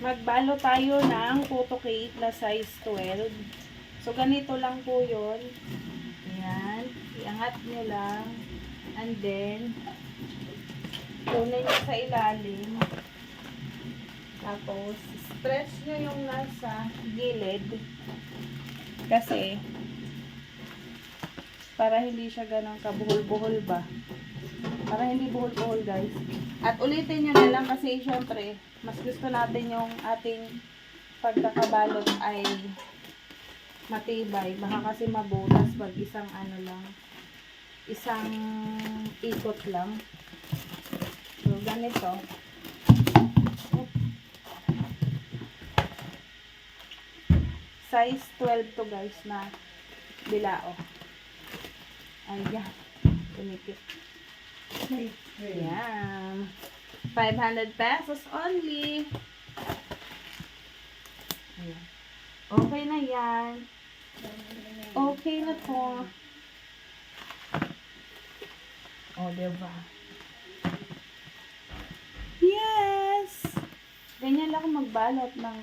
Magbalo tayo ng photo cake na size 12. So, ganito lang po yun. Ayan. Iangat nyo lang. And then, tunan nyo sa ilalim. Tapos, stretch nyo yung nasa gilid. Kasi, para hindi siya ganun kabuhol-buhol ba. Para hindi buhol-buhol, guys. At ulitin nyo na lang kasi, syempre, mas gusto natin yung ating pagkakabalot ay matibay. Baka kasi mabutas pag isang ano lang. Isang ikot lang. So, ganito. Size 12 to guys na bilao. Ayan. Tunikit. Ayan. 500 pesos only. Ayan. Okay na yan. Okay na to. O, diba? Yes! Ganyan lang magbalot ng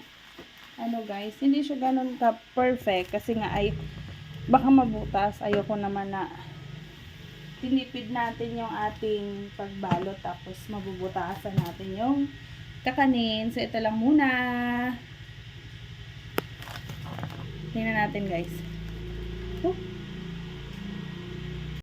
ano guys. Hindi siya ganun ka perfect kasi nga ay baka mabutas. Ayoko naman na tinipid natin yung ating pagbalot tapos mabubutasan natin yung kakanin. So, ito lang muna. Tingnan natin guys. Oh.